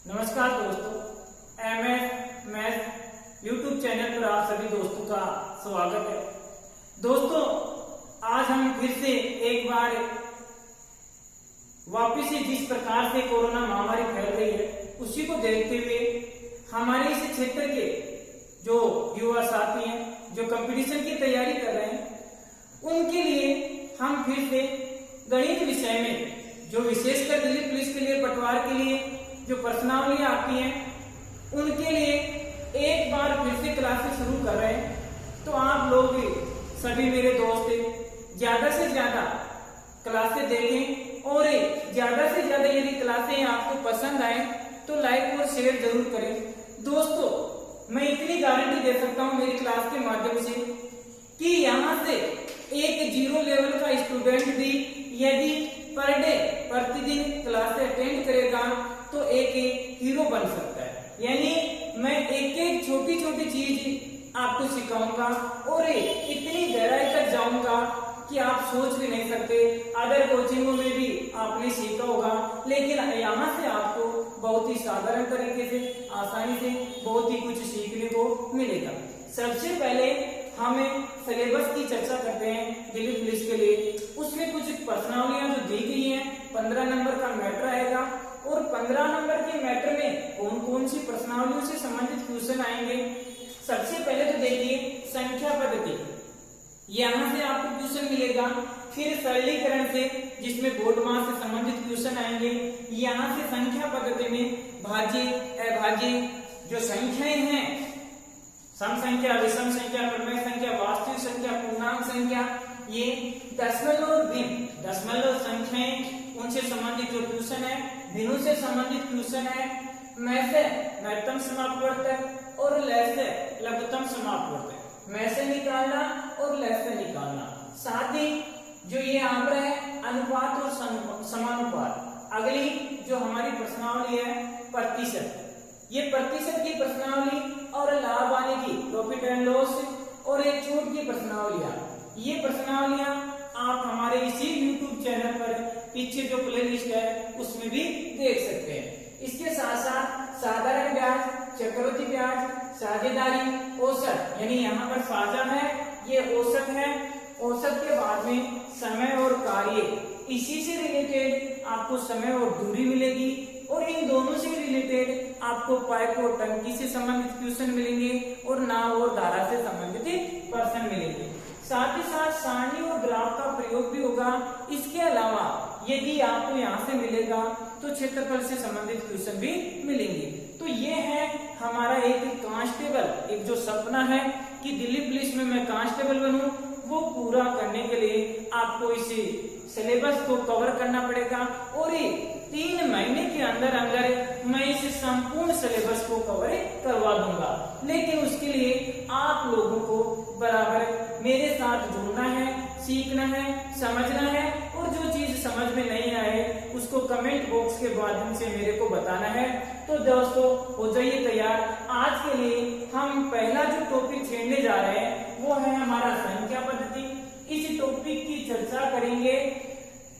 नमस्कार दोस्तों, MS math YouTube channel पर आप सभी दोस्तों का स्वागत है। दोस्तों, आज हम फिर से एक बार वापिस से जिस प्रकार से कोरोना महामारी फैल रही है उसी को देखते हुए हमारे इस क्षेत्र के जो युवा साथी हैं जो कंपटीशन की तैयारी कर रहे हैं उनके लिए हम फिर से गणित विषय में जो विशेषकर दिल्ली पुलिस के लिए, पटवार के लिए जो प्रश्नावलियां आती हैं उनके लिए एक बार फिर से क्लासेस शुरू कर रहे हैं। तो आप लोग भी सभी मेरे दोस्त ज्यादा से ज्यादा क्लासेस देखें और ज्यादा से ज्यादा यदि क्लासें आपको पसंद आए तो लाइक और शेयर जरूर करें। दोस्तों, मैं इतनी गारंटी दे सकता हूं मेरी क्लास के माध्यम से कि यहाँ से एक जीरो लेवल का स्टूडेंट भी यदि पर डे प्रतिदिन क्लास अटेंड करेगा तो एक हीरो बन सकता है। यानी मैं एक एक छोटी छोटी चीज आपको सिखाऊंगा और इतनी गहराई तक जाऊंगा कि आप सोच भी नहीं सकते। अदर कोचिंगों में भी आपने सीखा होगा, लेकिन यहाँ से आपको बहुत ही साधारण तरीके से, आसानी से बहुत ही कुछ सीखने को मिलेगा। सबसे पहले हमें सिलेबस की चर्चा करते हैं दिल्ली पुलिस के लिए। उसमें कुछ प्रश्नावलियां जो दी गई हैं, 15 नंबर का मैटर आएगा और 15 नंबर के मैटर में कौन कौन सी प्रश्नावलियों से संबंधित क्वेश्चन आएंगे। सबसे पहले तो देखिए संख्या पद्धति, यहाँ से आपको क्वेश्चन मिलेगा। फिर सरलीकरण से, जिसमें बोर्ड मास से संबंधित क्वेश्चन आएंगे। यहाँ से संख्या पद्धति में भाज्य, अभाज्य जो संख्याएं हैं, सम संख्या, विषम संख्या, प्रमेय संख्या, वास्तविक संख्या, पूर्णांक संख्या, ये दशमलव और भिन्न दशमलव संख्याएं उनसे संबंधित जो क्वेश्चन है, भिन्नों से संबंधित क्वेश्चन है, में से महत्तम समापवर्तक और ल से लघुत्तम समापवर्तक, में से निकालना और ल से निकालना। साथ ही जो ये आंकड़ा है अनुपात और समानुपात। अगली जो हमारी प्रश्नावली है प्रतिशत, ये प्रतिशत की प्रश्नावली और लाभ आने की, प्रॉफिट एंड लॉस, और एक छूट की प्रश्नावलियां। ये प्रश्नावलियां आप हमारे इसी YouTube चैनल पर पीछे जो प्ले लिस्ट है उसमें भी देख सकते हैं। इसके साथ साथ साधारण ब्याज, चक्रवृद्धि ब्याज, साझेदारी, औसत, यानी यहाँ पर साझा है, ये औसत है। औसत के बाद में समय और कार्य, इसी से रिलेटेड आपको समय और दूरी मिलेगी और इन दोनों से रिलेटेड आपको पाइप और टंकी से संबंधित क्वेश्चन मिलेंगे और नाव और धारा से संबंधित प्रश्न मिलेंगे। साथ ही साथ सारणी और ग्राफ का प्रयोग भी होगा। इसके अलावा यदि आपको यहाँ से मिलेगा तो क्षेत्रफल से संबंधित क्वेश्चन भी मिलेंगे। तो ये है हमारा एक कांस्टेबल, एक जो सपना है कि दिल्ली पुलिस में मैं कांस्टेबल बनूं, वो पूरा करने के लिए आपको इस सिलेबस को कवर करना पड़ेगा और 3 महीने के अंदर अंदर मैं इस संपूर्ण सिलेबस को कवर करवा दूंगा। लेकिन उसके लिए आप लोगों को बराबर मेरे साथ जुड़ना है, सीखना है, समझना है और जो चीज समझ में नहीं आए उसको कमेंट बॉक्स के माध्यम से मेरे को बताना है। तो दोस्तों, हो जाइए तैयार। आज के लिए हम पहला जो टॉपिक छेड़ने जा रहे हैं वो है हमारा संख्या पद्धति। इस टॉपिक की चर्चा करेंगे,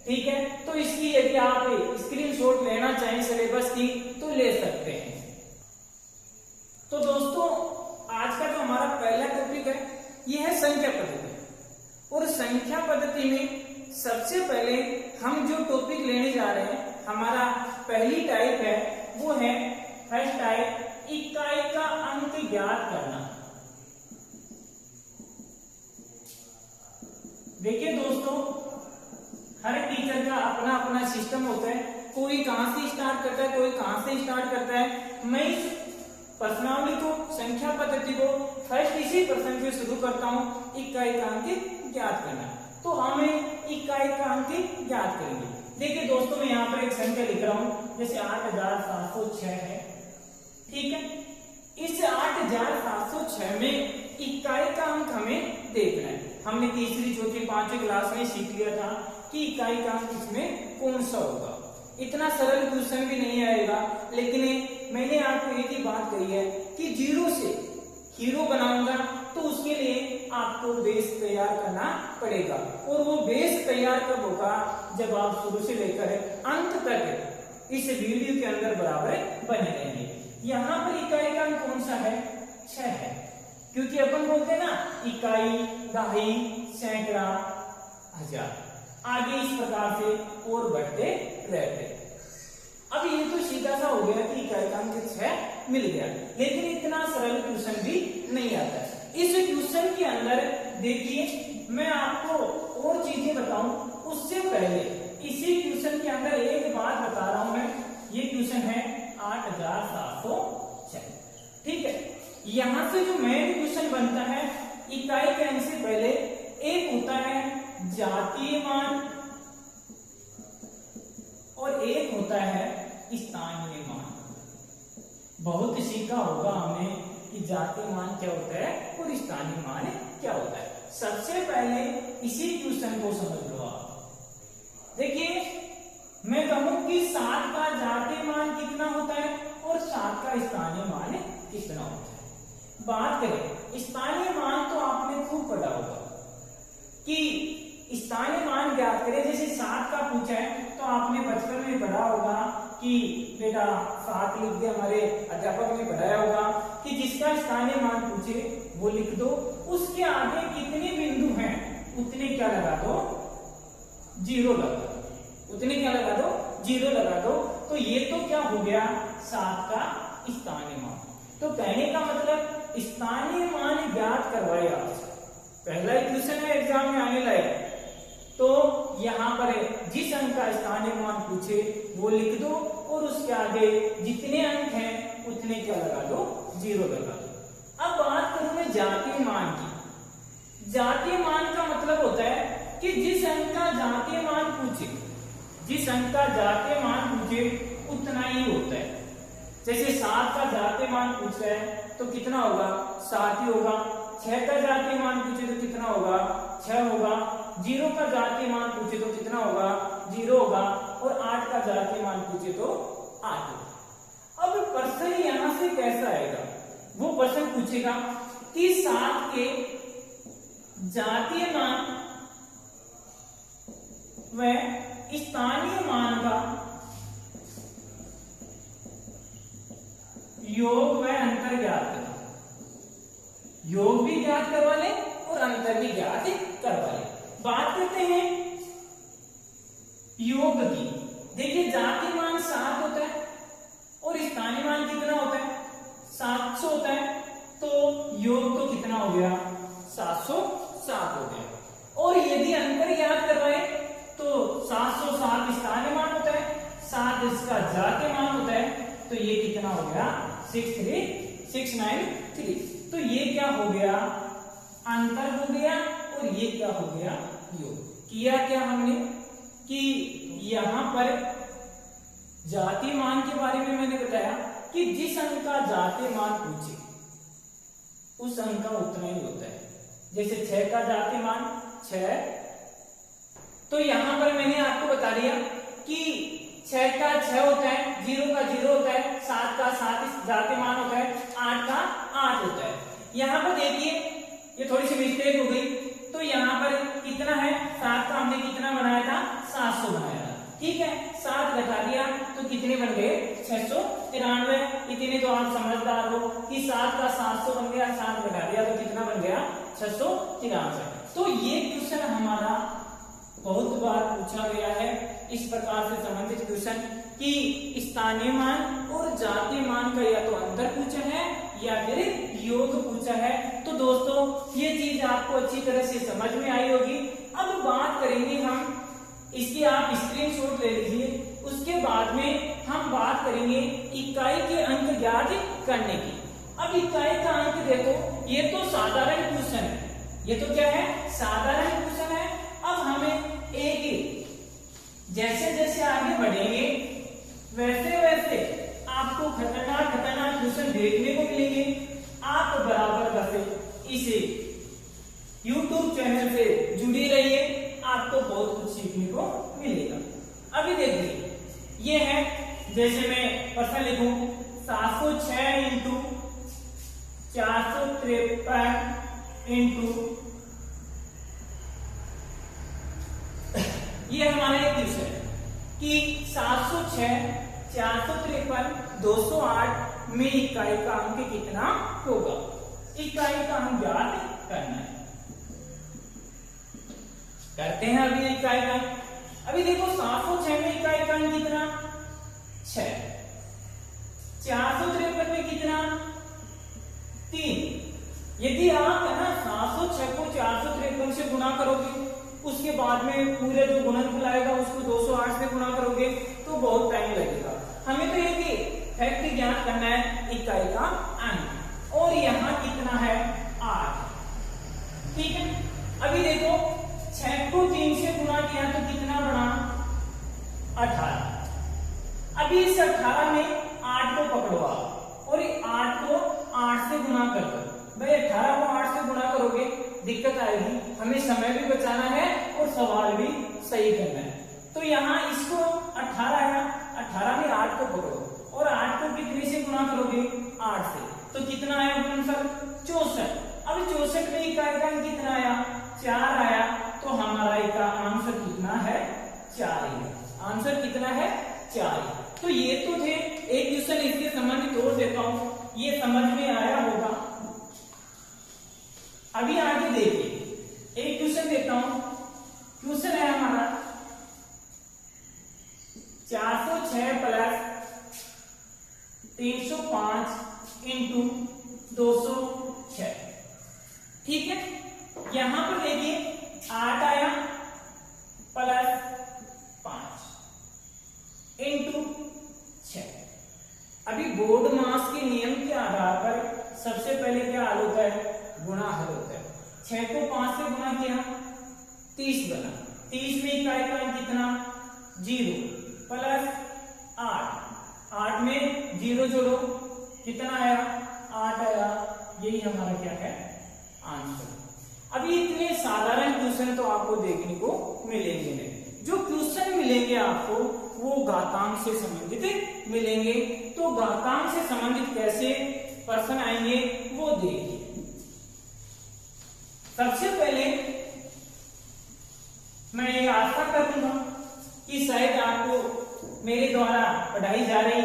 ठीक है। तो इसकी यदि आप स्क्रीनशॉट लेना चाहें सिलेबस की तो ले सकते हैं। तो दोस्तों, आज का जो हमारा पहला टॉपिक है ये है संख्या पद्धति। और संख्या पद्धति में सबसे पहले हम जो टॉपिक लेने जा रहे हैं, हमारा पहली टाइप है वो है फर्स्ट टाइप, इकाई का अंक ज्ञात करना। देखिए दोस्तों, हर टीचर का अपना अपना सिस्टम होता है। कोई कहां से स्टार्ट करता है, कोई कहां से स्टार्ट करता है। मैं इस प्रश्नावली को, संख्या पद्धति को फर्स्ट इसी प्रश्न से शुरू करता हूं, इकाई का अंक ज्ञात करना। तो हमें इकाई का अंक ज्ञात करेंगे। देखिए दोस्तों, मैं यहाँ पर एक संख्या लिख रहा हूं, जैसे 8706 है, ठीक है। इस 8706 में इकाई का अंक हमें देखना है। हमने तीसरी, चौथी, 5वीं क्लास में सीख लिया था कि इकाई का अंक इसमें कौन सा होगा। इतना सरल क्वेश्चन भी नहीं आएगा, लेकिन मैंने आपको एक ही बात कही है कि जीरो से हीरो बनाऊंगा तो उसके लिए आपको बेस तैयार करना पड़ेगा। और वो बेस तैयार कब होगा, जब आप शुरू से लेकर अंत तक इस वीडियो के अंदर बराबर बने रहेंगे। यहाँ पर इकाई का अंक कौन सा है? 6 है, क्योंकि अपन बोलते हैं ना इकाई, दहाई, सैकड़ा, हजार, आगे इस प्रकार से और बढ़ते रहते। अब ये तो सीधा सा हो गया कि इकाई का अंक 6 मिल गया, लेकिन इतना सरल क्वेश्चन भी नहीं आता। इस क्वेश्चन के अंदर देखिए मैं आपको और चीजें बताऊं उससे पहले इसी क्वेश्चन के अंदर एक बात बता रहा हूं मैं। ये क्वेश्चन है 8706, ठीक है। यहां से जो मेन क्वेश्चन बनता है, इकाई के अंक से पहले एक होता है जातीय मान और एक होता है स्थानीय मान। बहुत सीखा होगा हमने कि जातीय मान क्या होता है और स्थानीय मान क्या होता है। सबसे पहले इसी क्वेश्चन को समझ लो आप। देखिए मैं कहूं कि 7 का जातीय मान कितना होता है और 7 का स्थानीय मान कितना होता है। बात करें स्थानीय मान तो आपने खूब पढ़ा होगा कि स्थानीय मान ज्ञात करें। जैसे 7 का पूछा है तो आपने बचपन में पढ़ा होगा कि बेटा 7 लिख दे, हमारे अध्यापक ने पढ़ाया होगा कि जिसका स्थानीय मान पूछे वो लिख दो, उसके आगे कितने बिंदु हैं उतने क्या लगा दो, 0 लगा दो, उतने क्या लगा दो, 0 लगा दो। तो ये तो क्या हो गया 7 का स्थानीय मान। तो कहने का मतलब स्थानीय मान ज्ञात करवाए आपसे, पहला क्वेश्चन है एग्जाम में आने लायक। तो यहाँ पर जिस अंक का स्थानीय मान पूछे वो लिख दो और उसके आगे जितने अंक हैं उतने क्या लगा दो, 0 लगा दो। अब बात करूं मैं जातीय मान की। जातीय मान का मतलब होता है कि जिस अंक का जातीय मान पूछे, जिस अंक का जातीय मान पूछे उतना ही होता है। जैसे 7 का जातीय मान पूछा है तो कितना होगा, 7 ही होगा। 6 का जातीय मान पूछे तो कितना होगा, 6 होगा। 0 का जातीय मान पूछे तो कितना होगा, 0 होगा। और 8 का जातीय मान पूछे तो 8 होगा। अब प्रश्न यहां से कैसा आएगा, वो प्रश्न पूछेगा कि 7 के जातीय मान व स्थानीय मान का योग व अंतर ज्ञात करें। योग भी ज्ञात करवा ले और अंतर भी ज्ञात करवा ले। बात करते हैं योग की। देखिए जातीय मान 7 होता है और स्थानीय मान कितना होता है, 700 होता है। तो योग तो कितना हो गया, 707 हो गया। और यदि अंतर ज्ञात करवाए तो 707 स्थानीय मान होता है, 7 इसका जातीय मान होता है। तो ये कितना हो गया, 63693। तो ये क्या हो गया, अंतर हो गया और ये क्या हो गया, योग। किया क्या हमने कि यहां पर जातीय मान के बारे में मैंने बताया कि जिस अंक का जातीय मान पूछे उस अंक का उतना ही होता है। जैसे 6 का जातीय मान 6, तो यहां पर मैंने आपको बता दिया कि 6 का 6 होता है, 0 का 0 होता है, 7 का 7 जातीय मान होता है, 8 का 8 होता है। यहां पर देखिए ये थोड़ी सी मिस्टेक हो गई। तो यहाँ पर कितना है, 7 का हमने कितना बनाया था, 700 बनाया था, ठीक है। 7 घटा दिया तो कितने बन गए, 693। इतने तो आप समझदार हो कि 7 का 700 बन गया, 7 घटा दिया तो कितना बन गया, 693। तो ये क्वेश्चन हमारा बहुत बार पूछा गया है, इस प्रकार से संबंधित क्वेश्चन कि स्थानीय मान और जातीय मान का या तो अंतर पूछा है या फिर योग पूछा है। तो दोस्तों ये चीज आपको अच्छी तरह से समझ में आई होगी। अब बात करेंगे हम इसकी, आप स्क्रीनशॉट ले लीजिए। उसके बाद में हम बात करेंगे इकाई के अंक ज्ञात करने की। अब इकाई का अंक देखो, ये तो साधारण क्वेश्चन है, ये तो क्या है, साधारण क्वेश्चन है। अब हमें एक जैसे जैसे आगे बढ़ेंगे वैसे वैसे आपको खतरनाक खतरनाक क्वेश्चन देखने को मिलेंगे। आप बराबर बसे इसे YouTube चैनल से जुड़े रहिए, आपको बहुत कुछ सीखने को मिलेगा। अभी देखिए ये है, जैसे मैं प्रश्न लिखूं 706 इंटू 453 इंटू, ये हमारा एक क्वेश्चन है कि 706 453 208 में इकाई का अंक कितना होगा? इकाई का अंक ज्ञात करना है। करते हैं अभी इकाई का। अभी देखो 706 में इकाई का अंक कितना? 6। 453 में कितना? 3। यदि आप है ना 706 को 453 से गुणा करोगे, उसके बाद में पूरे जो गुणनफल आएगा उसको 208 से गुणा करोगे तो बहुत टाइम लगेगा। हमें तो ये फैक्ट ज्ञात करना है इकाई का अंक, और यहाँ कितना है? 8। ठीक है। अभी देखो 6 को 3 से गुणा किया तो कितना बना? 18। अभी इस 18 में 8 को पकड़ो आप और 8 को 8 से गुणा कर दो। भाई 18 को 8 से गुणा करोगे दिक्कत आएगी, हमें समय भी बचाना है और सवाल भी सही करना है। तो यहाँ इसको 18 है, 18 में 8 को पकड़ो और 8 को कितने से गुणा करोगे? 8 से। तो कितना आया आंसर? 64। अब 64 में इकाई का अंक कितना आया? 4 आया। तो हमारा इसका आंसर कितना है? 4 है। आंसर कितना है? 4। तो ये तो थे एक क्वेश्चन, इसके संबंधित तोड़ देता हूं, ये समझ में आया होगा। अभी आगे देखिए, एक क्वेश्चन देता हूं। क्वेश्चन है हमारा 406 प्लस 305 इंटू 206। ठीक है। यहां पर देखिए 8 आया प्लस 5 इंटू 6। अभी बोर्ड मास के नियम के आधार पर सबसे पहले क्या हल होता है? गुणा हल होता है। 6 को 5 से गुणा किया 30 बना। 30 में इकाई का अंक कितना? 0 प्लस 8। 8 में 0 जोड़ो, कितना आया? 8 आया। यही हमारा क्या है? आंसर। अभी इतने साधारण क्वेश्चन तो आपको देखने को मिलेंगे नहीं। जो क्वेश्चन मिलेंगे आपको वो घातांक से संबंधित मिलेंगे। तो घातांक से संबंधित कैसे प्रश्न आएंगे वो देखिए। सबसे पहले मैं ये आशा करूंगा कि शायद आपको मेरे द्वारा पढ़ाई जा रही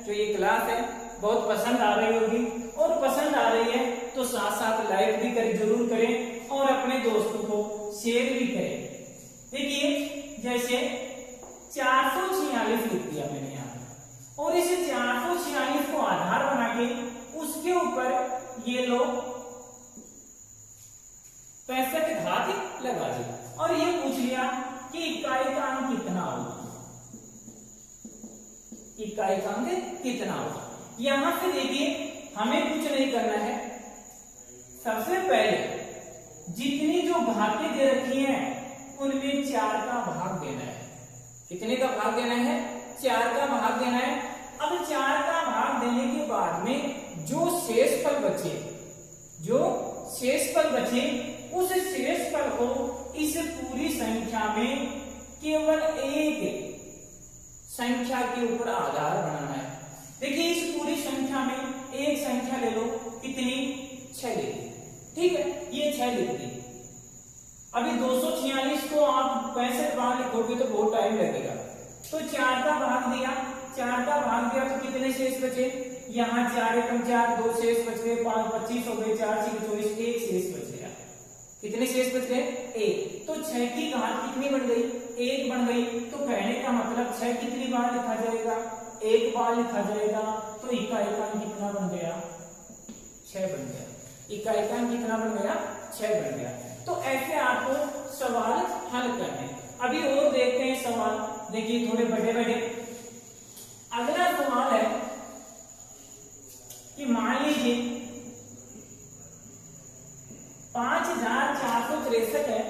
जो ये क्लास है बहुत पसंद आ रही होगी, और पसंद आ रही है तो साथ साथ लाइक भी जरूर करें और अपने दोस्तों को शेयर भी करें। देखिए जैसे 446 लिख दिया मैंने यहाँ, और इस 446 को आधार बना के उसके ऊपर ये लोग 65 घात लगा दिया और ये पूछ लिया कि इकाई का अंक कितना होगा? इकाई का अंक कितना होगा? यहां से देखिए हमें कुछ नहीं करना है। सबसे पहले जितनी जो घातें दे रखी हैं उनमें 4 का भाग देना है। कितने का भाग देना है? 4 का भाग देना है। अब 4 का भाग देने के बाद में जो शेषफल बचे, जो शेषफल बचे उस शेषफल को इस पूरी संख्या में केवल एक संख्या के ऊपर आधार बनाना है। देखिए इस पूरी संख्या में एक संख्या ले लो, कितनी? 6 ले ली। ठीक है, ये 6 लिख दी। अभी 246 को आप 65 बार लिखोगे तो बहुत टाइम लगेगा। तो 4 का भाग दिया, 4 का भाग दिया तो कितने शेष बचे? यहाँ 4 एकम 4, 2 शेष बच गए, 5 25 हो गए, 4 6 24, 1 शेष बच गया। कितने शेष बच गए? 1। तो 6 की घात कितनी बन गई? 1 बन गई। तो कहने का मतलब 6 कितनी बार लिखा जाएगा? 1 बार लिखा जाएगा। तो इकाई का अंक कितना बन गया? 6 बन गया। इकाई का अंक कितना बन गया? 6 बन गया। तो ऐसे आपको सवाल हल करने। अभी और देखते हैं सवाल। देखिए थोड़े बड़े बड़े। अगला सवाल है कि मान लीजिए 5463 है,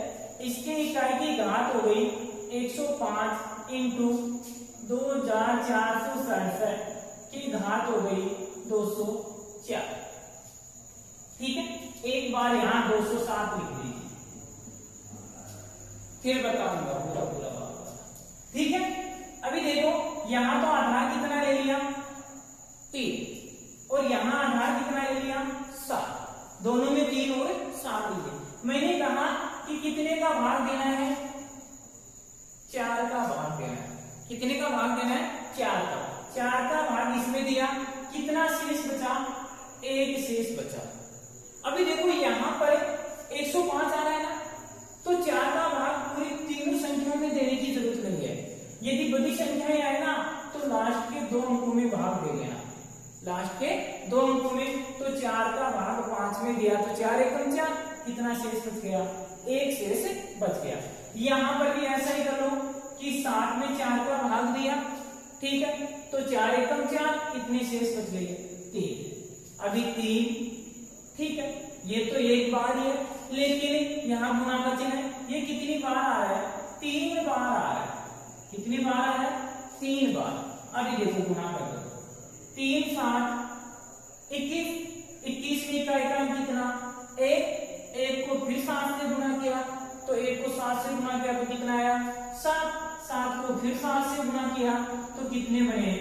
इसके इकाई की घात हो गई 105 इंटू 2467 की घात हो गई 204। ठीक है, एक बार यहां 207 लिख दीजिए, फिर बताऊंगा पूरा पूरा बात। ठीक है, अभी देखो यहां तो आधार कितना ले लिया? 3, और यहां आधार कितना ले लिया? 7। दोनों में 3 और 7 लिए। मैंने कहा कि कितने का भाग देना है? 4 का भाग देना है। कितने का भाग देना है? 4 का। 4 का भाग इसमें दिया, कितना शेष बचा? 1 शेष बचा। अभी देखो यहाँ पर 105 आ रहा है ना, तो 4 का भाग पूरी तीनों संख्याओं में देने की जरूरत नहीं है। यदि बड़ी संख्याएं आए ना तो लास्ट के 2 अंकों में भाग दे देना, लास्ट के 2 अंकों में। तो 4 का भाग 5 में दिया तो 4 एकम 4, कितना शेष बच गया? 1 शेष बच गया। यहाँ पर भी ऐसा ही कर लो कि 7 में 4 का भाग दिया, ठीक है, तो 4 एकम 4, कितने शेष बच गए? 3। अभी 3, ठीक है, ये तो एक बार ही है, लेकिन यहाँ गुणा का चिन्ह है, ये कितनी बार आ रहा है? 3 बार आ रहा है। कितनी बार आ रहा है? 3 बार। अभी देखो गुणा कर दो, 3 7 21, 21वीं का एकांक कितना? 1 को फिर 7 से गुणा किया, तो 1 को 7 से गुणा किया तो कितना आया? 7 को फिर 7 से गुणा किया तो कितने बने?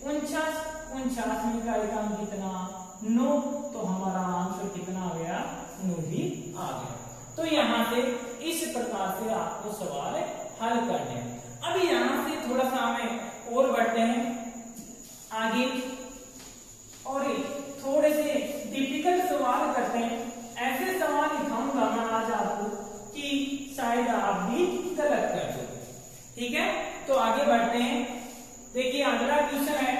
49। 49वीं का एकांक कितना? 9। तो हमारा आंसर कितना आ गया? 9 ही आ गया। तो यहाँ से इस प्रकार से आपको सवाल हल करने हैं। अभी यहाँ से थोड़ा सा हमें और बढ़ते हैं आगे, और थोड़े से डिफिकल्ट सवाल करते हैं। ऐसे सवाल लिखाऊंगा मैं आज आपको कि शायद आप भी गलत कर दो, ठीक है। तो आगे बढ़ते हैं। देखिए अगला क्वेश्चन है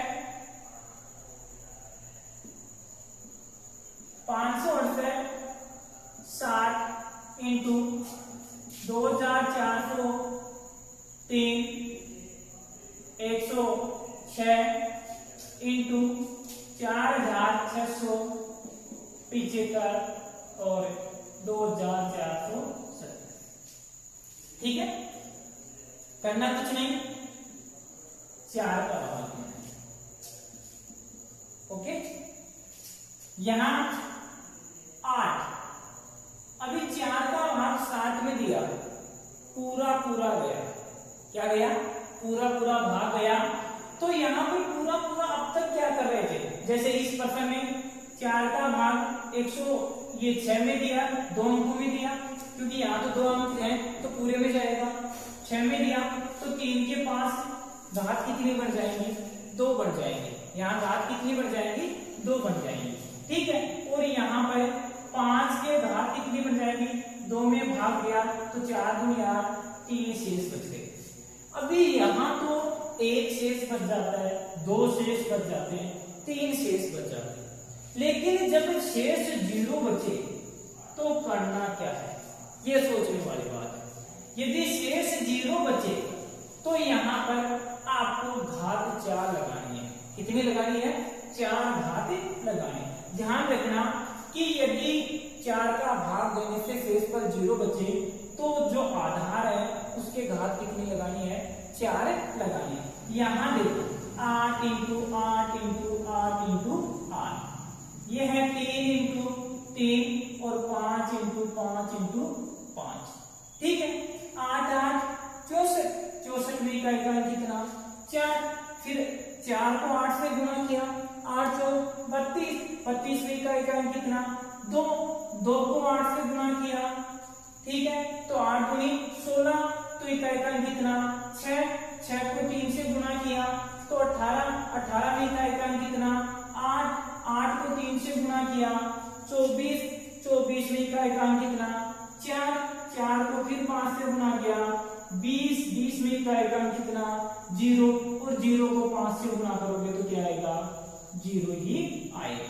568 60 इंटू 2403 106 इंटू 4675 और 2470। ठीक है, करना कुछ नहीं, 4 का भाग करना है। ओके, यहां 8, अभी 4 का भाग 7 में दिया, पूरा गया। क्या गया? पूरा भाग गया। तो यहाँ पे पूरा अब तक क्या कर रहे थे? जैसे इस प्रश्न में 4 का भाग 106 में दिया, 2 अंकों में दिया, क्योंकि यहाँ तो 2 अंक हैं तो पूरे में जाएगा। 6 में दिया तो 3 के पास घात कितनी बढ़ जाएंगी? 2 बढ़ जाएंगे। यहाँ घात कितनी बढ़ जाएंगी? 2 बढ़ जाएंगी। ठीक है, और यहाँ पर 5 के घात कितनी बढ़ जाएगी? 2 में भाग दिया तो 4 दूनी 8, 3 शेष बच गए। अभी यहाँ तो 1 शेष बच जाता है, 2 शेष बच जाते हैं, 3 शेष बच जाते हैं। लेकिन जब शेष 0 बचे तो करना क्या है, ये सोचने वाली बात है। यदि शेष 0 बचे तो यहाँ पर आपको घात 4 लगानी है। कितनी लगानी है? 4 घात लगानी है। ध्यान रखना कि यदि 4 का भाग देने से शेष पर 0 बचे तो जो आधार है उसके घात कितनी लगानी है? 4 लगानी है। यहाँ देखो 8 इंटू 8 इंटू 8 इंटू 8, ये है 3 इंटू 3 और 5 इंटू 5 इंटू 5। ठीक है, 8 8 64, 64वीं का एकांक कितना? 4। फिर 4 को 8 से गुणा किया, 8 4 32, 32वीं का एकांक कितना? 2, 2 को 8 से गुणा किया, ठीक है, तो 8 दूनी 16, तो इसका एकांक कितना? 6, 6 को 3 से गुणा किया तो 18, 18वीं का एकांक कितना? 8, 8 को 3 से गुणा किया 24, 24वीं का एकांक कितना? 4, 4 को फिर 5 से गुणा किया 20, 20वीं का एकांक कितना? 0, और 0 को 5 से गुणा करोगे तो क्या आएगा? 0 ही आएगा।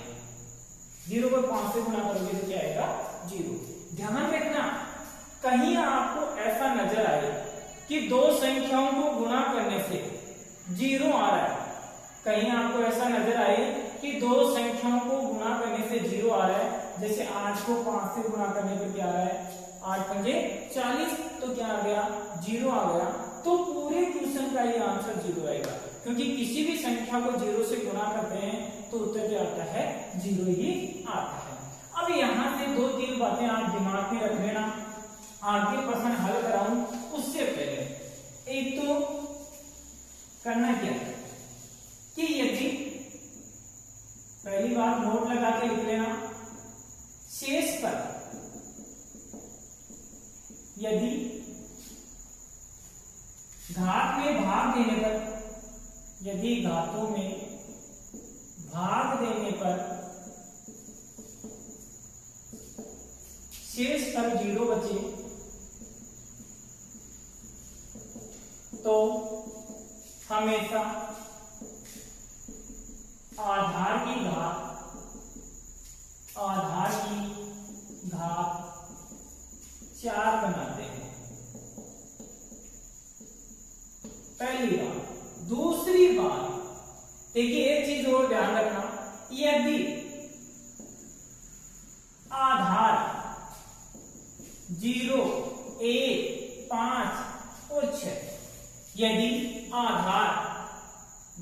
0 को 5 से गुणा करोगे तो क्या आएगा? 0। ध्यान रखना, कहीं आपको ऐसा नजर आए कि 2 संख्याओं को गुणा करने से 0 आ रहा है, कहीं आपको ऐसा नजर आए कि 2 संख्याओं को गुणा करने से 0 आ रहा है, जैसे 8 को 5 से गुणा करने पर क्या आ रहा है? 8 पंजे 40, तो क्या आ गया? 0 आ गया। तो पूरे क्वेश्चन का ये आंसर 0 आएगा, क्योंकि किसी भी संख्या को 0 से गुणा करते हैं तो उत्तर क्या आता है? 0 ही आता है। अब यहाँ से 2-3 बातें आप दिमाग में रख लेना, आगे प्रश्न हल कराऊं उससे पहले एक तो करना क्या है कि यदि पहली बार नोट लगा के लिख लेना, शेष पर यदि घात में भाग देने पर, यदि घातों में भाग देने पर शेष फल 0 बचे तो हमेशा आधार की घात 4 बनाते हैं। पहली बात। दूसरी बात, देखिए एक चीज और ध्यान रखना, यदि आधार 0, 1, 5 और 6, यदि आधार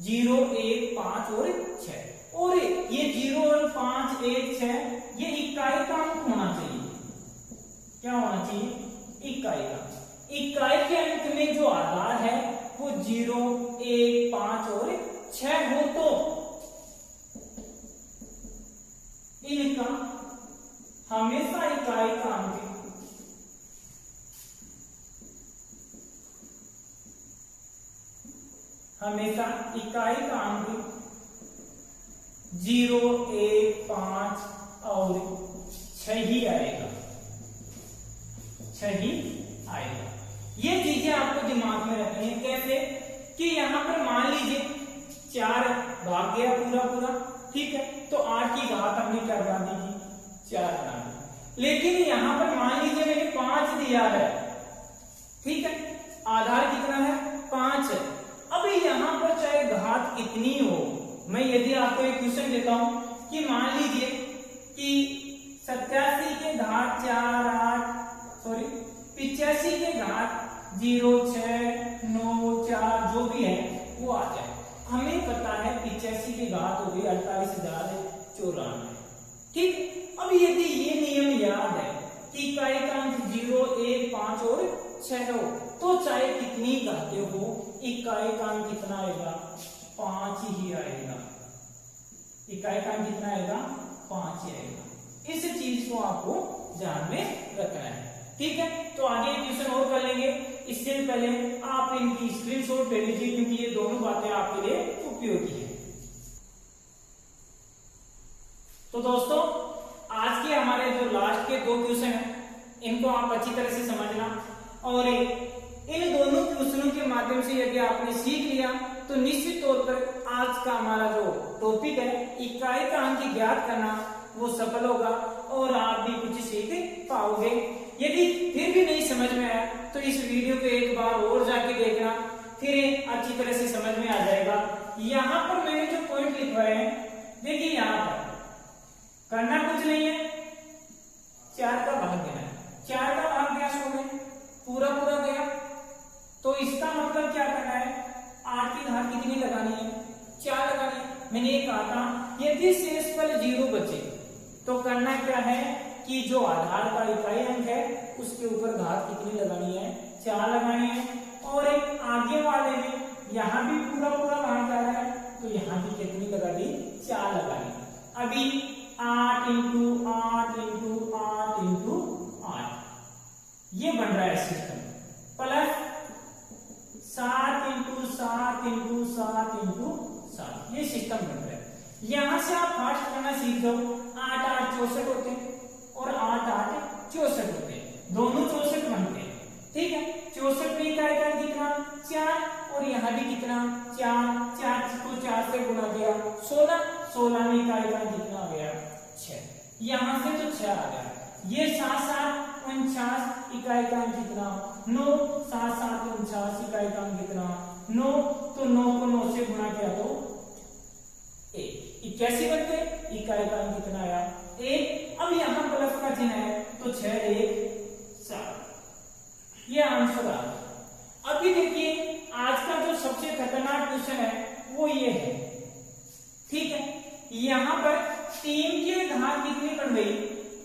0, 1, 5 और 6 और ये 0 और 5, 1, 6 ये इकाई का अंक होना चाहिए। क्या होना चाहिए? इकाई का। इकाई के अंक में जो आधार है वो 0, 1, 5 और 6 हो तो इनका हमेशा इकाई का अंक हमेशा इकाई का अंक 0, 1, 5 और 6 ही आएगा, 6 ही आएगा। ये चीजें आपको दिमाग में रखनी है। कैसे? कि यहां पर मान लीजिए 4 भाग गया पूरा, ठीक है, तो 8 की घात हमने क्या बना दी? 4 बना दी। लेकिन यहां पर मान लीजिए मैंने 5 दिया है, ठीक है, आधार कितना है? 5 है। अब यहां पर चाहे घात कितनी हो, मैं यदि आपको एक क्वेश्चन देता हूं कि मान लीजिए कि 87 के घात 4, 85 के घात 0, 6, 9, 4 जो भी है वो आ जाए। हमें पता है 85 की घात हो गई 48,094, ठीक। अब यदि ये नियम याद है कि इकाई का अंक 0, 1, 5 और 6 हो तो चाहे कितनी घातें हो इकाई का अंक कितना आएगा? 5 ही आएगा। इकाई का अंक कितना आएगा? 5 ही आएगा। इस चीज को आपको ध्यान में रखना है, ठीक है। तो आगे क्वेश्चन और कर लेंगे, इससे पहले आप इनकी स्क्रीनशॉट ले लीजिए क्योंकि ये दोनों बातें आपके लिए उपयोगी है। तो दोस्तों आज के हमारे जो लास्ट के 2 क्वेश्चन हैं इनको आप अच्छी तरह से समझना, और इन दोनों क्वेश्चनों के माध्यम से यदि आपने सीख लिया तो निश्चित तौर पर आज का हमारा जो टॉपिक है इकाई का अंक ज्ञात करना वो सफल होगा और आप भी कुछ सीख पाओगे। यदि फिर भी नहीं समझ में आया तो इस वीडियो को एक बार और जाके देखना, फिर अच्छी तरह से समझ में आ जाएगा। यहां पर मैंने जो पॉइंट लिखवाए हैं देखिए, यहां पर करना कुछ नहीं है, 4 का भाग देना है। 4 का भाग गया 100 में, पूरा गया, तो इसका मतलब क्या करना है? 8 की घात कितनी लगानी है? 4 लगानी है। मैंने ये कहा था यदि शेष फल 0 बचे तो करना क्या है कि जो आधार का इकाई अंक है उसके ऊपर घात कितनी लगानी है? 4 लगानी है। और एक आगे वाले में यहां भी पूरा भाग जा रहा है तो यहां भी कितनी लगा दी? 4 लगानी। अभी 8 इंटू 8 इंटू 8 इंटू 8 ये बन रहा है system, plus 7 into 7 into 7 into 7 ये सिस्टम बन रहा है। यहां से आप फास्ट करना सीख जाओ। 8 8 64 होते हैं और 8 8 64 होते हैं, दोनों 64 बनते हैं, ठीक है। 64 में इकाई का कितना? 4, और यहाँ भी कितना? 4, 4 को 4 से गुणा किया 16, 16 में इकाई का कितना आ गया? 6। यहां से तो 6 आ गया। ये 7 7 49 इकाई का कितना? 9, 7 7 49 इकाई का कितना? 9, तो 9 को 9 से गुणा किया तो 1, 81 बनते, इकाई का कितना आया? 1। अब यहां प्लस का चिन्ह है तो 6 1 7 ये आंसर आ गया। अभी देखिए आज का जो सबसे खतरनाक क्वेश्चन है वो ये है, ठीक है। यहां पर 3 की घात कितनी बन गई?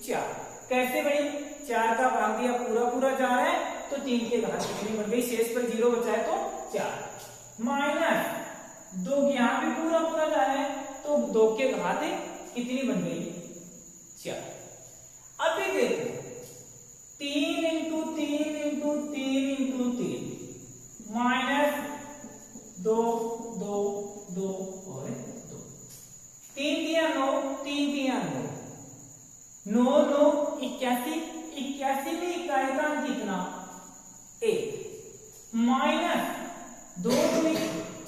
4। कैसे बनी? 4 का भाग दिया पूरा जा रहा है तो 3 की घात कितनी बन गई? शेष पर 0 बचा है तो 4 माइनस 2 यहां भी पूरा जा रहा है तो 2 के घात कितनी बन गई? 4। अभी देखो 3 इंटू 3 इंटू 3 इंटू 3 माइनस 2 2 2 और 2 या 9, 3 3 9, 9 9 81, 81 में इकाई का अंक कितना 1 माइनस 2 2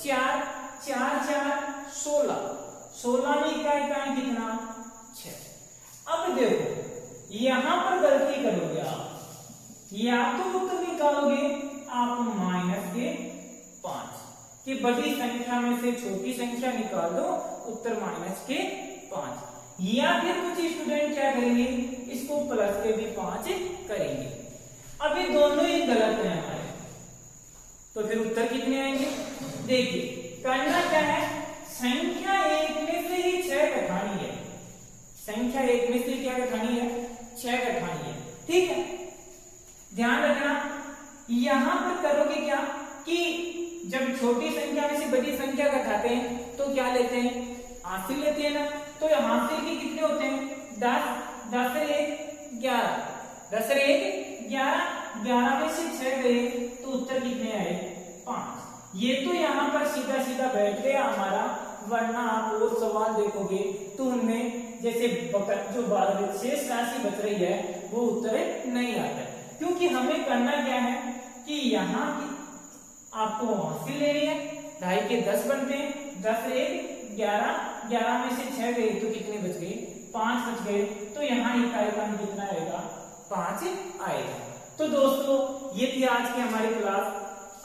4 4 4 16, 16 में इकाई का अंक कितना 6। अब देखो यहां पर गलती करोगे आप, या तो उत्तर निकालोगे आप माइनस के 5 कि बड़ी संख्या में से छोटी संख्या निकाल दो, उत्तर माइनस के 5, या फिर कुछ स्टूडेंट क्या करेंगे इसको प्लस के भी 5 करेंगे। अब ये दोनों ही गलत है हमारे, तो फिर उत्तर कितने आएंगे? देखिए करना क्या है, संख्या 1 में से ही 6 घटानी है, संख्या 1 में से क्या घटानी है 6 घटानी है, ठीक है। ध्यान रखना यहां पर करोगे क्या कि जब छोटी संख्या में से बड़ी संख्या घटाते हैं तो क्या लेते हैं हासिल लेते हैं ना, तो हासिल के कितने होते हैं 10, 10 से 1 11, 10 से 1 11, 11 में से 6 गए तो उत्तर कितने आए 5। ये तो यहाँ पर सीधा सीधा बैठ गया हमारा, वरना आप और सवाल देखोगे तो उनमें जैसे जो शेष राशि बच रही है वो उत्तर नहीं आता है, क्योंकि हमें करना क्या है कि यहाँ की आपको हासिल लेनी है, 2.5 के 10 बनते हैं, 10 से 1 11, 11 में से 6 गए तो कितने बच गए 5 बच गए, तो यहाँ इकाई का अंक कितना आएगा 5 आएगा। तो दोस्तों ये थी आज की हमारी क्लास,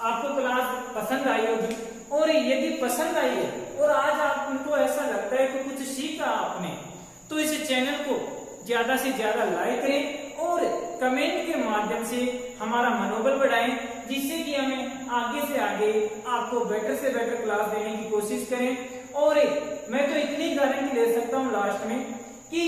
आपको क्लास पसंद आई होगी, और यदि पसंद आई है और आज आपको ऐसा लगता है कि कुछ सीखा आपने, तो इस चैनल को ज्यादा से ज्यादा लाइक करें और कमेंट के माध्यम से हमारा मनोबल बढ़ाएं, जिससे कि हमें आगे से आगे आपको बेटर से बेटर क्लास देने की कोशिश करें। और मैं तो इतनी गारंटी दे सकता हूँ लास्ट में कि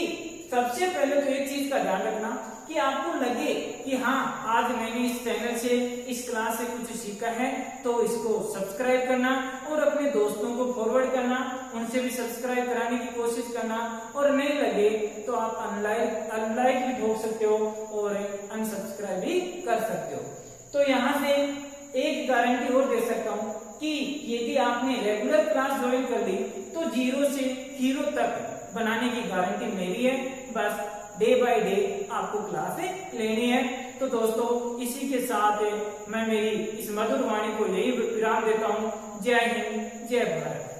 सबसे पहले तो एक चीज का ध्यान रखना कि आपको लगे कि हाँ आज मैंने इस चैनल से इस क्लास से कुछ सीखा है, तो इसको सब्सक्राइब करना और अपने दोस्तों को फॉरवर्ड करना, उनसे भी सब्सक्राइब कराने की कोशिश करना, और नहीं लगे तो आप अनलाइक भी ठोक सकते हो और अनसब्सक्राइब भी कर सकते हो। तो यहाँ से एक गारंटी और दे सकता हूँ कि यदि आपने रेगुलर क्लास ज्वाइन कर ली तो 0 से हीरो तक बनाने की गारंटी मेरी है, बस डे बाय डे आपको क्लास लेनी है। तो दोस्तों इसी के साथ मैं मेरी इस मधुर वाणी को यही विराम देता हूँ। जय हिंद, जय भारत।